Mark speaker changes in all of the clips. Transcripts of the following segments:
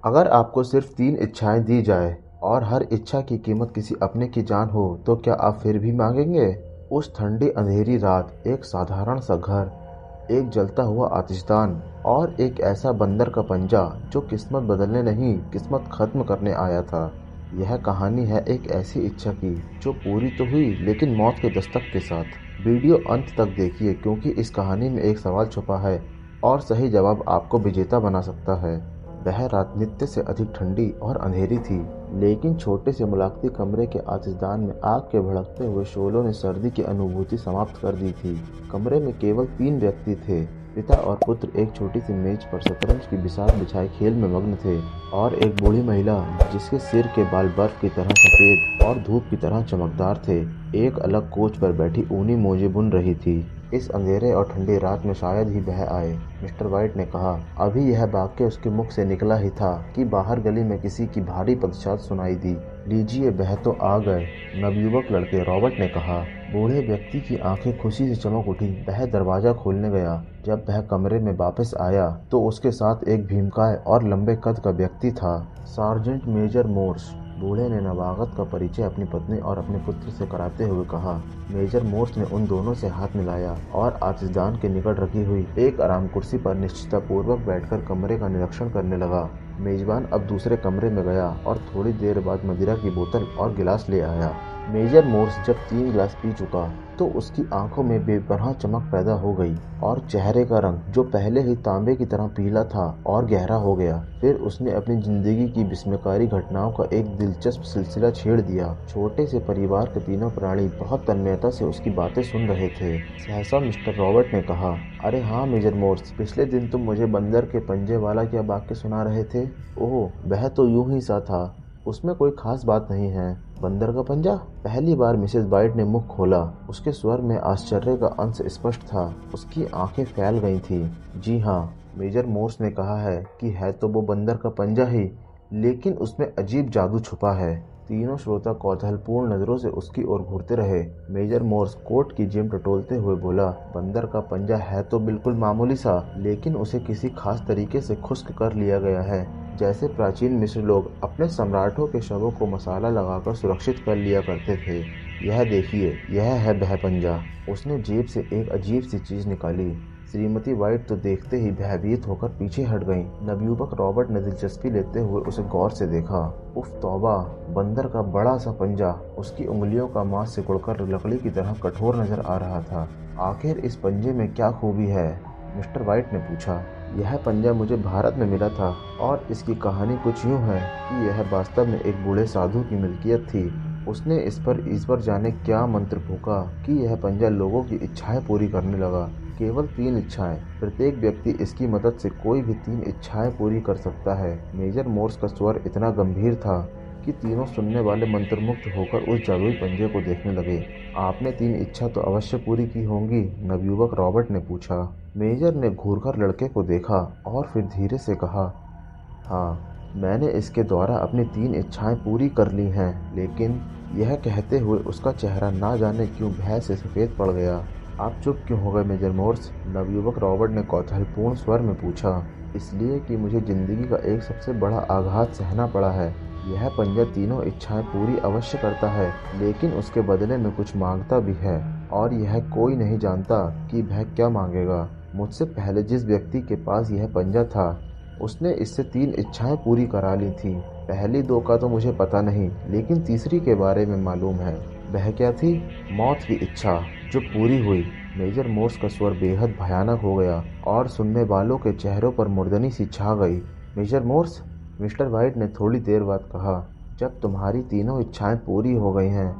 Speaker 1: अगर आपको सिर्फ 3 इच्छाएं दी जाए और हर इच्छा की कीमत किसी अपने की जान हो तो क्या आप फिर भी मांगेंगे? उस ठंडी अंधेरी रात एक साधारण सा घर, एक जलता हुआ आतिशदान और एक ऐसा बंदर का पंजा जो किस्मत बदलने नहीं किस्मत खत्म करने आया था। यह कहानी है एक ऐसी इच्छा की जो पूरी तो हुई लेकिन मौत के दस्तक के साथ। वीडियो अंत तक देखिए क्योंकि इस कहानी में एक सवाल छुपा है और सही जवाब आपको विजेता बना सकता है। वह रात नित्य से अधिक ठंडी और अंधेरी थी, लेकिन छोटे से मुलाकाती कमरे के आतिशदान में आग के भड़कते हुए शोलों ने सर्दी की अनुभूति समाप्त कर दी थी। कमरे में केवल 3 व्यक्ति थे। पिता और पुत्र एक छोटी सी मेज पर शतरंज की बिसात बिछाए खेल में मग्न थे और एक बूढ़ी महिला जिसके सिर के बाल बर्फ की तरह सफेद और धूप की तरह चमकदार थे, एक अलग कोच पर बैठी ऊनी मोजे बुन रही थी। इस अंधेरे और ठंडी रात में शायद ही वह आए, मिस्टर व्हाइट ने कहा। अभी यह वाक्य उसके मुख से निकला ही था कि बाहर गली में किसी की भारी पदचाल सुनाई दी। लीजिए, वह तो आ गए, नवयुवक लड़के रॉबर्ट ने कहा। बूढ़े व्यक्ति की आंखें खुशी से चमक उठी। वह दरवाजा खोलने गया। जब वह कमरे में वापस आया तो उसके साथ एक भीमकाय और लंबे कद का व्यक्ति था, सार्जेंट मेजर मोर्स। बूढ़े ने नवागत का परिचय अपनी पत्नी और अपने पुत्र से कराते हुए कहा। मेजर मोर्स ने उन दोनों से हाथ मिलाया और आतिशदान के निकट रखी हुई एक आराम कुर्सी पर निश्चिंतपूर्वक बैठकर कमरे का निरीक्षण करने लगा। मेजबान अब दूसरे कमरे में गया और थोड़ी देर बाद मदिरा की बोतल और गिलास ले आया। मेजर मोर्स जब 3 गिलास पी चुका तो उसकी आंखों में बेपनाह चमक पैदा हो गई और चेहरे का रंग, जो पहले ही तांबे की तरह पीला था, और गहरा हो गया। फिर उसने अपनी जिंदगी की विस्मयकारी घटनाओं का एक दिलचस्प सिलसिला छेड़ दिया। छोटे से परिवार के तीनों प्राणी बहुत तन्मयता से उसकी बातें सुन रहे थे। सहसा मिस्टर रॉबर्ट ने कहा, अरे हाँ मेजर मोर्स, पिछले दिन तुम मुझे बंदर के पंजे वाला क्या वाक्य सुना रहे थे? ओह, वह तो यूं ही सा था, उसमें कोई खास बात नहीं है। बंदर का पंजा? पहली बार मिसेस वाइट ने मुख खोला। उसके स्वर में आश्चर्य का अंश स्पष्ट था। उसकी आंखें फैल गई थीं। जी हाँ, मेजर मोर्स ने कहा है कि है तो वो बंदर का पंजा ही, लेकिन उसमें अजीब जादू छुपा है। तीनों श्रोता कौतूहलपूर्ण नजरों से उसकी ओर घूरते रहे। मेजर मोर्स कोट की जेब टटोलते हुए बोला, बंदर का पंजा है तो बिल्कुल मामूली सा, लेकिन उसे किसी खास तरीके से खुश्क कर लिया गया है, जैसे प्राचीन मिस्र लोग अपने सम्राटों के शवों को मसाला लगाकर सुरक्षित कर लिया करते थे। यह देखिए, यह है वह पंजा। उसने जेब से एक अजीब सी चीज निकाली। श्रीमती व्हाइट तो देखते ही भयभीत होकर पीछे हट गईं। नवयुवक रॉबर्ट ने दिलचस्पी लेते हुए उसे गौर से देखा। उफ तौबा, बंदर का बड़ा सा पंजा। उसकी उंगलियों का मांस सिकुड़कर लकड़ी की तरह कठोर नजर आ रहा था। आखिर इस पंजे में क्या खूबी है? मिस्टर व्हाइट ने पूछा। यह पंजा मुझे भारत में मिला था और इसकी कहानी कुछ यूं है कि यह वास्तव में एक बूढ़े साधु की मिल्कियत थी। उसने इस पर ईश्वर जाने क्या मंत्र फूंका कि यह पंजा लोगों की इच्छाएं पूरी करने लगा। केवल 3 इच्छाएं। प्रत्येक व्यक्ति इसकी मदद से कोई भी 3 इच्छाएं पूरी कर सकता है। मेजर मोर्स का स्वर इतना गंभीर था कि तीनों सुनने वाले मंत्रमुग्ध होकर उस जादुई पंजे को देखने लगे। आपने 3 इच्छा तो अवश्य पूरी की होंगी? नवयुवक रॉबर्ट ने पूछा। मेजर ने घूरकर लड़के को देखा और फिर धीरे से कहा, हाँ, मैंने इसके द्वारा अपनी 3 इच्छाएं पूरी कर ली हैं। लेकिन यह कहते हुए उसका चेहरा ना जाने क्यों भय से सफ़ेद पड़ गया। आप चुप क्यों हो गए मेजर मोर्स? नवयुवक रॉबर्ट ने कौतूहलपूर्ण स्वर में पूछा। इसलिए कि मुझे जिंदगी का एक सबसे बड़ा आघात सहना पड़ा है। यह पंजा तीनों इच्छाएं पूरी अवश्य करता है, लेकिन उसके बदले में कुछ मांगता भी है, और यह कोई नहीं जानता कि वह क्या मांगेगा। मुझसे पहले जिस व्यक्ति के पास यह पंजा था, उसने इससे 3 इच्छाएं पूरी करा ली थीं। पहली 2 का तो मुझे पता नहीं, लेकिन तीसरी के बारे में मालूम है। वह क्या थी? मौत की इच्छा, जो पूरी हुई। मेजर मोर्स का स्वर बेहद भयानक हो गया और सुनने वालों के चेहरों पर मुर्दनी सी छा गई। मेजर मोर्स, मिस्टर व्हाइट ने थोड़ी देर बाद कहा, जब तुम्हारी तीनों इच्छाएं पूरी हो गई हैं,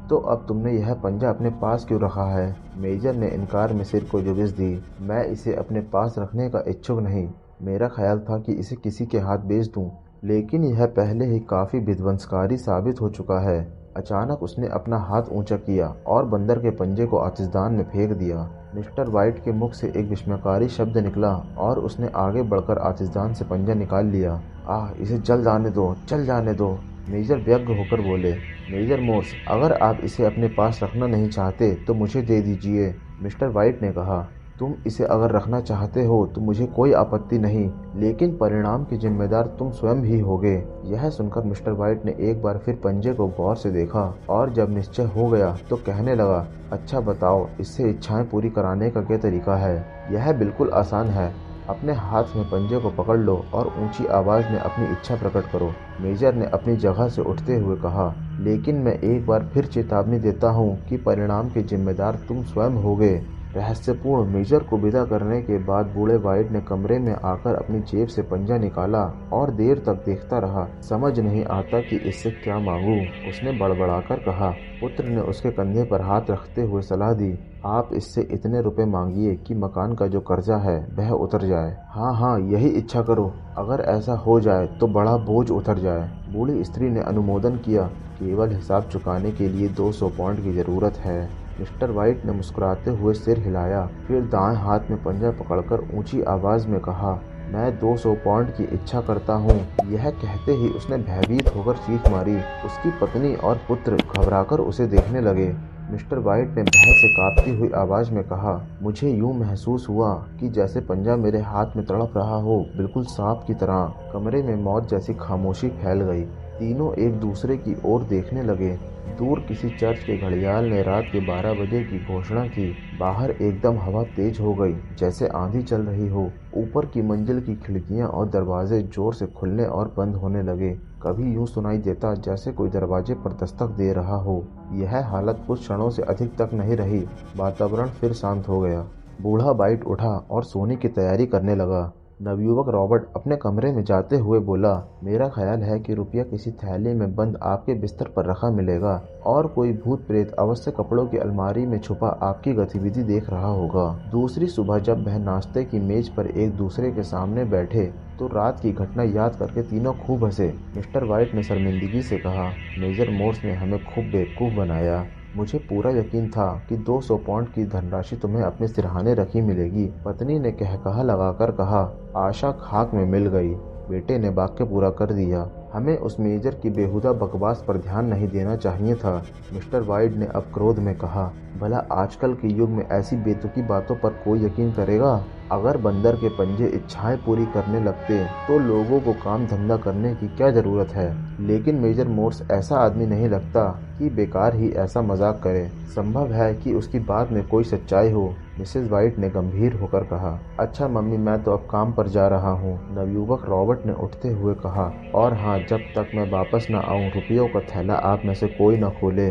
Speaker 1: तो अब तुमने यह पंजा अपने पास क्यों रखा है? मेजर ने इनकार में सिर को जुगिस दी। मैं इसे अपने पास रखने का इच्छुक नहीं। मेरा ख्याल था कि इसे किसी के हाथ बेच दूं, लेकिन यह पहले ही काफी विध्वंसकारी साबित हो चुका है। अचानक उसने अपना हाथ ऊंचा किया और बंदर के पंजे को आतिशदान में फेंक दिया। मिस्टर व्हाइट के मुख से एक विस्मयकारी शब्द निकला और उसने आगे बढ़कर आतिशदान से पंजा निकाल लिया। आह, इसे जल जाने दो, जल जाने दो, मेजर व्यग्र होकर बोले। मेजर मोर्स, अगर आप इसे अपने पास रखना नहीं चाहते तो मुझे दे दीजिए, मिस्टर व्हाइट ने कहा। तुम इसे अगर रखना चाहते हो तो मुझे कोई आपत्ति नहीं, लेकिन परिणाम के जिम्मेदार तुम स्वयं ही होगे। यह सुनकर मिस्टर वाइट ने एक बार फिर पंजे को गौर से देखा और जब निश्चय हो गया तो कहने लगा, अच्छा बताओ, इससे इच्छाएं पूरी कराने का क्या तरीका है? यह बिल्कुल आसान है। अपने हाथ में पंजे को पकड़ लो और ऊंची आवाज में अपनी इच्छा प्रकट करो। मेजर ने अपनी जगह से उठते हुए कहा, लेकिन मैं एक बार फिर चेतावनी देता हूँ कि परिणाम के जिम्मेदार तुम स्वयं होगे। रहस्यपूर्ण मेजर को विदा करने के बाद बूढ़े वाइट ने कमरे में आकर अपनी जेब से पंजा निकाला और देर तक देखता रहा। समझ नहीं आता कि इससे क्या मांगूं, उसने बड़बड़ाकर कहा। पुत्र ने उसके कंधे पर हाथ रखते हुए सलाह दी, आप इससे इतने रुपए मांगिए कि मकान का जो कर्जा है वह उतर जाए। हाँ हाँ, यही इच्छा करो। अगर ऐसा हो जाए तो बड़ा बोझ उतर जाए। बूढ़ी स्त्री ने अनुमोदन किया। केवल हिसाब चुकाने के लिए 200 पाउंड की जरूरत है। मिस्टर वाइट ने मुस्कुराते हुए सिर हिलाया, फिर दाएं हाथ में पंजा पकड़कर ऊंची आवाज में कहा, मैं 200 पाउंड की इच्छा करता हूँ। यह कहते ही उसने भयभीत होकर चीख मारी। उसकी पत्नी और पुत्र घबराकर उसे देखने लगे। मिस्टर वाइट ने भय से कांपती हुई आवाज में कहा, मुझे यूं महसूस हुआ कि जैसे पंजा मेरे हाथ में तड़प रहा हो, बिल्कुल सांप की तरह। कमरे में मौत जैसी खामोशी फैल गई। तीनों एक दूसरे की ओर देखने लगे। दूर किसी चर्च के घड़ियाल ने रात के 12 बजे की घोषणा की। बाहर एकदम हवा तेज हो गई, जैसे आंधी चल रही हो। ऊपर की मंजिल की खिड़कियां और दरवाजे जोर से खुलने और बंद होने लगे। कभी यूं सुनाई देता जैसे कोई दरवाजे पर दस्तक दे रहा हो। यह हालत कुछ क्षणों से अधिक तक नहीं रही। वातावरण फिर शांत हो गया। बूढ़ा वाइट उठा और सोने की तैयारी करने लगा। नवयुवक रॉबर्ट अपने कमरे में जाते हुए बोला, मेरा ख्याल है कि रुपया किसी थैली में बंद आपके बिस्तर पर रखा मिलेगा और कोई भूत प्रेत अवश्य कपड़ों की अलमारी में छुपा आपकी गतिविधि देख रहा होगा। दूसरी सुबह जब वह नाश्ते की मेज पर एक दूसरे के सामने बैठे तो रात की घटना याद करके तीनों खूब हंसे। मिस्टर वाइट ने शर्मिंदगी से कहा, मेजर मोर्स ने हमें खूब बेवकूफ बनाया। मुझे पूरा यकीन था कि 200 पाउंड की धनराशि तुम्हें अपने सिरहाने रखी मिलेगी। पत्नी ने कहकहा लगाकर कहा, आशा खाक में मिल गई। बेटे ने वाक्य पूरा कर दिया, हमें उस मेजर की बेहुदा बकवास पर ध्यान नहीं देना चाहिए था। मिस्टर वाइट ने अब क्रोध में कहा, भला आजकल के युग में ऐसी बेतुकी बातों पर कोई यकीन करेगा? अगर बंदर के पंजे इच्छाएं पूरी करने लगते तो लोगों को काम धंधा करने की क्या जरूरत है? लेकिन मेजर मोर्स ऐसा आदमी नहीं लगता कि बेकार ही ऐसा मजाक करे। संभव है कि उसकी बात में कोई सच्चाई हो। मिसेस वाइट ने गंभीर होकर कहा, अच्छा मम्मी, मैं तो अब काम पर जा रहा हूँ। नवयुवक रॉबर्ट ने उठते हुए कहा, और हाँ, जब तक मैं वापस न आऊँ रुपयों का थैला आप में से कोई न खोले।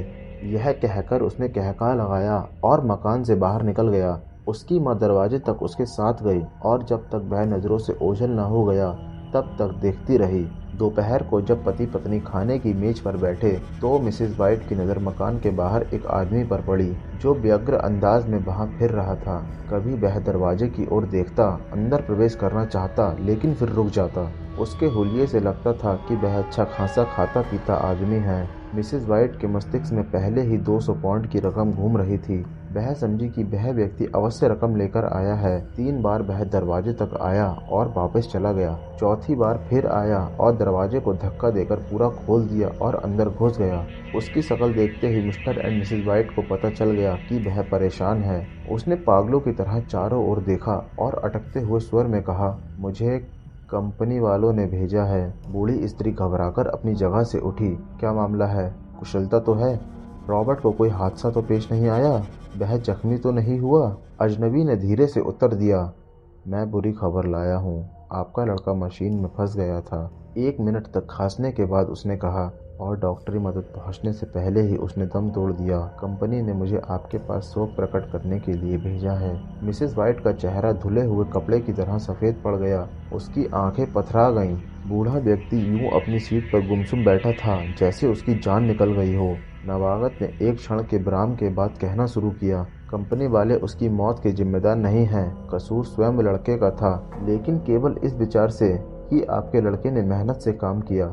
Speaker 1: यह कहकर उसने कहका लगाया और मकान से बाहर निकल गया। उसकी माँ दरवाजे तक उसके साथ गई और जब तक वह नजरों से ओझल न हो गया तब तक देखती रही। दोपहर को जब पति पत्नी खाने की मेज पर बैठे तो मिसेस वाइट की नज़र मकान के बाहर एक आदमी पर पड़ी जो व्यग्र अंदाज में वहां फिर रहा था। कभी वह दरवाजे की ओर देखता, अंदर प्रवेश करना चाहता, लेकिन फिर रुक जाता। उसके हुलिये से लगता था कि वह अच्छा खासा खाता पीता आदमी है। मिसेस वाइट के मस्तिष्क में पहले ही 200 पाउंड की रकम घूम रही थी। वह समझी कि वह व्यक्ति अवश्य रकम लेकर आया है। 3 बार वह दरवाजे तक आया और वापस चला गया। चौथी बार फिर आया और दरवाजे को धक्का देकर पूरा खोल दिया और अंदर घुस गया। उसकी शक्ल देखते ही मिस्टर एंड मिसेस वाइट को पता चल गया कि वह परेशान है। उसने पागलों की तरह चारों ओर देखा और अटकते हुए स्वर में कहा, मुझे कंपनी वालों ने भेजा है। बूढ़ी स्त्री घबराकर अपनी जगह से उठी। क्या मामला है? कुशलता तो है? रॉबर्ट को कोई हादसा तो पेश नहीं आया? वह जख्मी तो नहीं हुआ? अजनबी ने धीरे से उत्तर दिया, मैं बुरी खबर लाया हूँ। आपका लड़का मशीन में फंस गया था। 1 मिनट तक खांसने के बाद उसने कहा, और डॉक्टरी मदद पहुंचने से पहले ही उसने दम तोड़ दिया। कंपनी ने मुझे आपके पास शोक प्रकट करने के लिए भेजा है। मिसेस वाइट का चेहरा धुले हुए कपड़े की तरह सफेद पड़ गया। उसकी आंखें पथरा गईं। बूढ़ा व्यक्ति यूं अपनी सीट पर गुमसुम बैठा था जैसे उसकी जान निकल गई हो। नवागत ने एक क्षण के विराम के बाद कहना शुरू किया, कंपनी वाले उसकी मौत के जिम्मेदार नहीं हैं। कसूर स्वयं लड़के का था, लेकिन केवल इस विचार से कि आपके लड़के ने मेहनत से काम किया।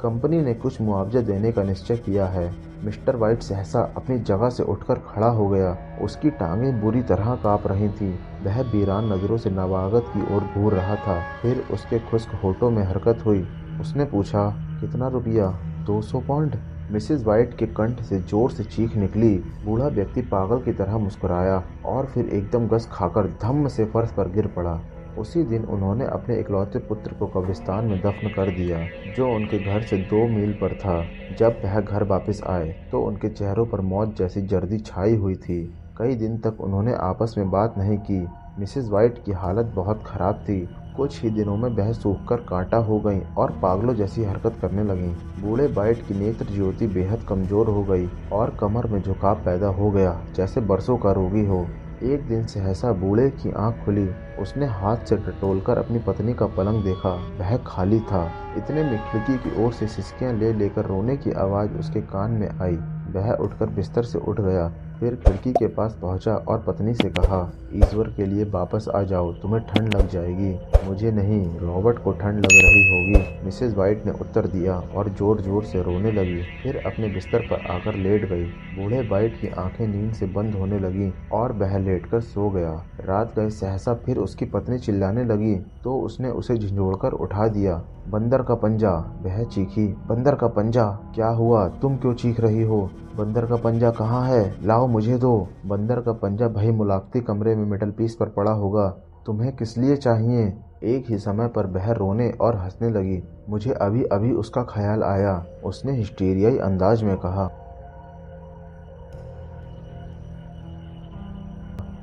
Speaker 1: कंपनी ने कुछ मुआवजा देने का निश्चय किया है। मिस्टर वाइट सहसा अपनी जगह से उठकर खड़ा हो गया। उसकी टांगें बुरी तरह कांप रही थीं। वह वीरान नजरों से नवागत की ओर घूर रहा था। फिर उसके खुश्क होठों में हरकत हुई। उसने पूछा, कितना रुपया? 200 पाउंड? मिसेस वाइट के कंठ से जोर से चीख निकली। बूढ़ा व्यक्ति पागल की तरह मुस्कुराया और फिर एकदम गस खाकर धम्म से फर्श पर गिर पड़ा। उसी दिन उन्होंने अपने इकलौते पुत्र को कब्रिस्तान में दफन कर दिया, जो उनके घर से 2 मील पर था। जब वह घर वापस आए तो उनके चेहरों पर मौत जैसी जर्दी छाई हुई थी। कई दिन तक उन्होंने आपस में बात नहीं की। मिसेस वाइट की हालत बहुत खराब थी। कुछ ही दिनों में वह सूखकर कांटा हो गईं और पागलों जैसी हरकत करने लगीं। बूढ़े वाइट की नेत्र ज्योति बेहद कमजोर हो गई और कमर में झुकाव पैदा हो गया, जैसे बरसों का रोगी हो। एक दिन सहसा बूढ़े की आंख खुली। उसने हाथ से टटोलकर अपनी पत्नी का पलंग देखा। वह खाली था। इतने में खिड़की की ओर से सिसकियां ले लेकर रोने की आवाज उसके कान में आई। वह उठकर बिस्तर से उठ गया, फिर खिड़की के पास पहुंचा और पत्नी से कहा, ईश्वर के लिए वापस आ जाओ, तुम्हें ठंड लग जाएगी। मुझे नहीं, रॉबर्ट को ठंड लग रही होगी, मिसेस वाइट ने उत्तर दिया और जोर जोर से रोने लगी। फिर अपने बिस्तर पर आकर लेट गई। बूढ़े वाइट की आंखें नींद से बंद होने लगी और वह लेटकर सो गया। रात गए सहसा फिर उसकी पत्नी चिल्लाने लगी तो उसने उसे झंझोड़कर उठा दिया। बंदर का पंजा, वह चीखी। बंदर का पंजा? क्या हुआ? तुम क्यों चीख रही हो? बंदर का पंजा कहाँ है? लाओ मुझे दो। बंदर का पंजा भई मुलाक्ती कमरे में मेटल पीस पर पड़ा होगा। तुम्हें किस लिए चाहिए? एक ही समय पर वह रोने और हंसने लगी। मुझे अभी अभी उसका ख्याल आया, उसने हिस्टीरियाई अंदाज में कहा।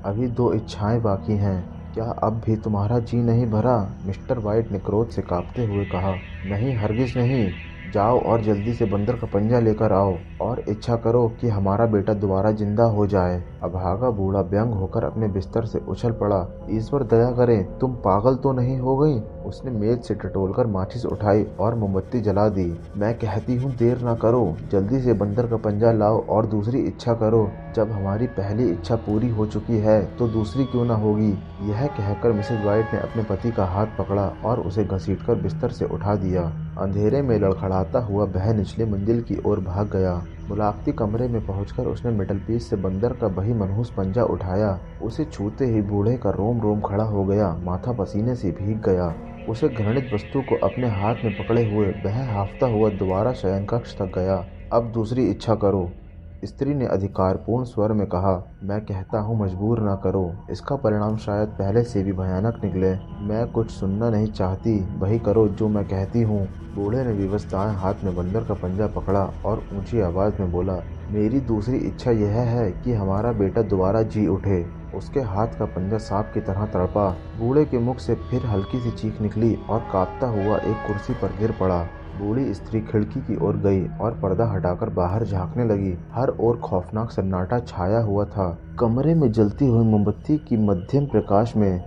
Speaker 1: अभी 2 इच्छाएं बाकी हैं। क्या अब भी तुम्हारा जी नहीं भरा? मिस्टर वाइट ने क्रोध से कांपते हुए कहा। नहीं, हरगिज नहीं। जाओ और जल्दी से बंदर का पंजा लेकर आओ और इच्छा करो कि हमारा बेटा दोबारा जिंदा हो जाए। अभागा बूढ़ा व्यंग होकर अपने बिस्तर से उछल पड़ा। ईश्वर दया करे, तुम पागल तो नहीं हो गई? उसने मेज से टटोलकर माचिस उठाई और मोमबत्ती जला दी। मैं कहती हूँ देर ना करो, जल्दी से बंदर का पंजा लाओ और दूसरी इच्छा करो। जब हमारी पहली इच्छा पूरी हो चुकी है तो दूसरी क्यों ना होगी? यह कहकर मिसेस वाइट ने अपने पति का हाथ पकड़ा और उसे घसीटकर बिस्तर से उठा दिया। अंधेरे में लड़खड़ाता हुआ वह निचले मंजिल की ओर भाग गया। मुलाक्ती कमरे में पहुंचकर उसने मेटल पीस से बंदर का वही मनहूस पंजा उठाया। उसे छूते ही बूढ़े का रोम रोम खड़ा हो गया, माथा पसीने से भीग गया। उसे घृणित वस्तु को अपने हाथ में पकड़े हुए वह हाफता हुआ दोबारा शयन कक्ष तक गया। अब दूसरी इच्छा करो, स्त्री ने अधिकारपूर्ण स्वर में कहा। मैं कहता हूँ मजबूर ना करो, इसका परिणाम शायद पहले से भी भयानक निकले। मैं कुछ सुनना नहीं चाहती, वही करो जो मैं कहती हूँ। बूढ़े ने विवश दाएं हाथ में बंदर का पंजा पकड़ा और ऊंची आवाज में बोला, मेरी दूसरी इच्छा यह है कि हमारा बेटा दोबारा जी उठे। उसके हाथ का पंजा सांप की तरह तड़पा। बूढ़े के मुख से फिर हल्की सी चीख निकली और कांपता हुआ एक कुर्सी पर गिर पड़ा। बूढ़ी स्त्री खिड़की की ओर गई और पर्दा हटाकर बाहर झांकने लगी। हर ओर खौफनाक सन्नाटा छाया हुआ था। कमरे में जलती हुई मोमबत्ती की मध्यम प्रकाश में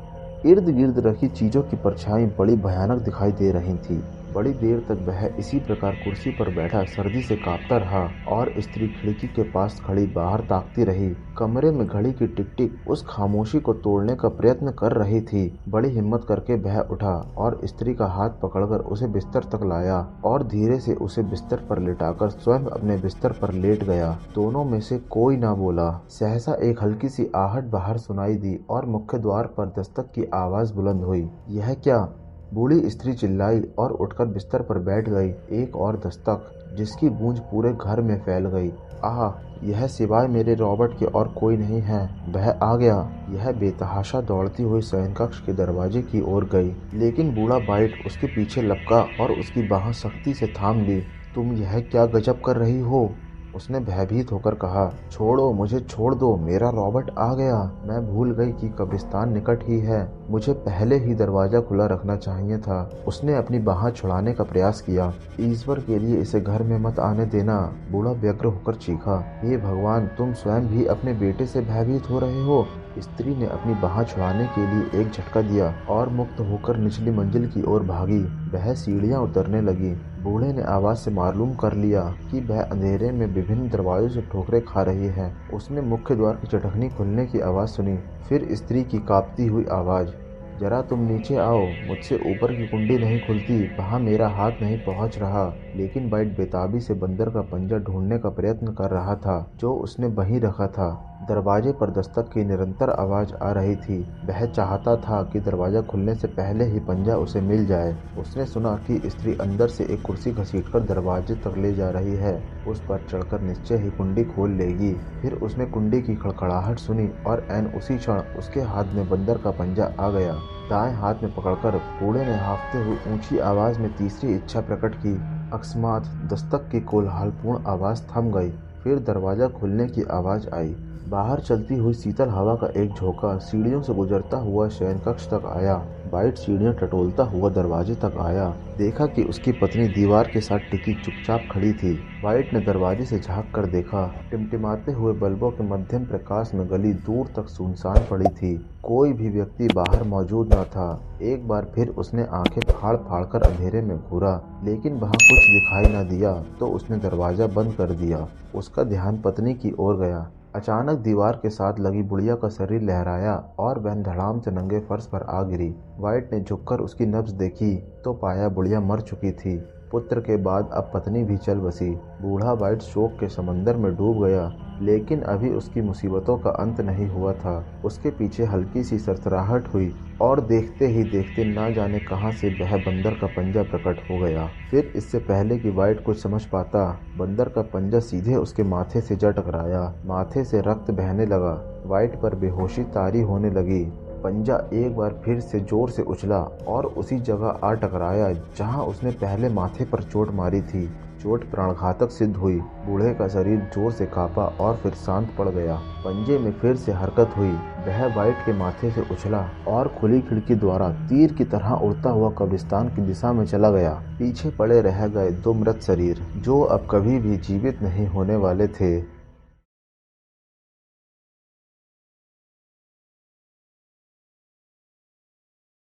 Speaker 1: इर्द गिर्द रखी चीजों की परछाई बड़ी भयानक दिखाई दे रही थी। बड़ी देर तक वह इसी प्रकार कुर्सी पर बैठा सर्दी से कांपता रहा और स्त्री खिड़की के पास खड़ी बाहर ताकती रही। कमरे में घड़ी की टिक टिक उस खामोशी को तोड़ने का प्रयत्न कर रही थी। बड़ी हिम्मत करके वह उठा और स्त्री का हाथ पकड़कर उसे बिस्तर तक लाया और धीरे से उसे बिस्तर पर लिटाकर स्वयं अपने बिस्तर पर लेट गया। दोनों में से कोई ना बोला। सहसा एक हल्की सी आहट बाहर सुनाई दी और मुख्य द्वार पर दस्तक की आवाज बुलंद हुई। यह क्या? बूढ़ी स्त्री चिल्लाई और उठकर बिस्तर पर बैठ गई। एक और दस्तक, जिसकी गूंज पूरे घर में फैल गई। आह, यह सिवाय मेरे रॉबर्ट के और कोई नहीं है। वह आ गया। यह बेतहाशा दौड़ती हुई शयनकक्ष के दरवाजे की ओर गई, लेकिन बूढ़ा वाइट उसके पीछे लपका और उसकी बाह सख्ती से थाम ली। तुम यह क्या गजब कर रही हो? उसने भयभीत होकर कहा। छोड़ो, मुझे छोड़ दो, मेरा रॉबर्ट आ गया। मैं भूल गई कि कब्रिस्तान निकट ही है। मुझे पहले ही दरवाजा खुला रखना चाहिए था। उसने अपनी बाह छुड़ाने का प्रयास किया। ईश्वर के लिए इसे घर में मत आने देना, बूढ़ा व्यग्र होकर चीखा। हे भगवान, तुम स्वयं भी अपने बेटे से भयभीत हो रहे हो। स्त्री ने अपनी बाह छुड़ाने के लिए एक झटका दिया और मुक्त होकर निचली मंजिल की ओर भागी। वह सीढ़ियां उतरने लगी। बूढ़े ने आवाज से मालूम कर लिया कि वह अंधेरे में विभिन्न दरवाजों से ठोकरें खा रही है। उसने मुख्य द्वार की चटखनी खुलने की आवाज सुनी। फिर स्त्री की कांपती हुई आवाज, जरा तुम नीचे आओ, मुझसे ऊपर की कुंडी नहीं खुलती, वहाँ मेरा हाथ नहीं पहुँच रहा। लेकिन वाइट बेताबी से बंदर का पंजा ढूंढने का प्रयत्न कर रहा था जो उसने वहीं रखा था। दरवाजे पर दस्तक की निरंतर आवाज आ रही थी। वह चाहता था कि दरवाजा खुलने से पहले ही पंजा उसे मिल जाए। उसने सुना कि स्त्री अंदर से एक कुर्सी घसीटकर दरवाजे तक ले जा रही है। उस पर चढ़कर निश्चय ही कुंडी खोल लेगी। फिर उसने कुंडी की खड़खड़ाहट सुनी और ऐन उसी क्षण उसके हाथ में बंदर का पंजा आ गया। दाएं हाथ में पकड़कर बूढ़े ने हांफते हुए ऊंची आवाज में तीसरी इच्छा प्रकट की। अकस्मात दस्तक की कोलाहलपूर्ण आवाज थम गई। फिर दरवाजा खुलने की आवाज आई। बाहर चलती हुई शीतल हवा का एक झोंका सीढ़ियों से गुजरता हुआ शयन कक्ष तक आया। वाइट सीढ़ियां टटोलता हुआ दरवाजे तक आया। देखा कि उसकी पत्नी दीवार के साथ टिकी चुपचाप खड़ी थी। वाइट ने दरवाजे से झांक कर देखा। टिमटिमाते हुए बल्बों के मध्यम प्रकाश में गली दूर तक सुनसान पड़ी थी। कोई भी व्यक्ति बाहर मौजूद न था। एक बार फिर उसने आंखें फाड़ फाड़ कर अंधेरे में घूरा, लेकिन वहां कुछ दिखाई न दिया तो उसने दरवाजा बंद कर दिया। उसका ध्यान पत्नी की ओर गया। अचानक दीवार के साथ लगी बुढ़िया का शरीर लहराया और वह धड़ाम से नंगे फर्श पर आ गिरी। वाइट ने झुककर उसकी नब्ज देखी तो पाया बुढ़िया मर चुकी थी। पुत्र के बाद अब पत्नी भी चल बसी। बूढ़ा वाइट शोक के समंदर में डूब गया, लेकिन अभी उसकी मुसीबतों का अंत नहीं हुआ था। उसके पीछे हल्की सी सरसराहट हुई और देखते ही देखते ना जाने कहां से वह बंदर का पंजा प्रकट हो गया। फिर इससे पहले कि वाइट कुछ समझ पाता, बंदर का पंजा सीधे उसके माथे से जा टकराया। माथे से रक्त बहने लगा। वाइट पर बेहोशी तारी होने लगी। पंजा एक बार फिर से जोर से उछला और उसी जगह आ टकराया जहां उसने पहले माथे पर चोट मारी थी। चोट प्राणघातक सिद्ध हुई। बूढ़े का शरीर जोर से कांपा और फिर शांत पड़ गया। पंजे में फिर से हरकत हुई। वह वाइट के माथे से उछला और खुली खिड़की द्वारा तीर की तरह उड़ता हुआ कब्रिस्तान की दिशा में चला गया। पीछे पड़े रह गए दो मृत शरीर जो अब कभी भी जीवित नहीं होने वाले थे।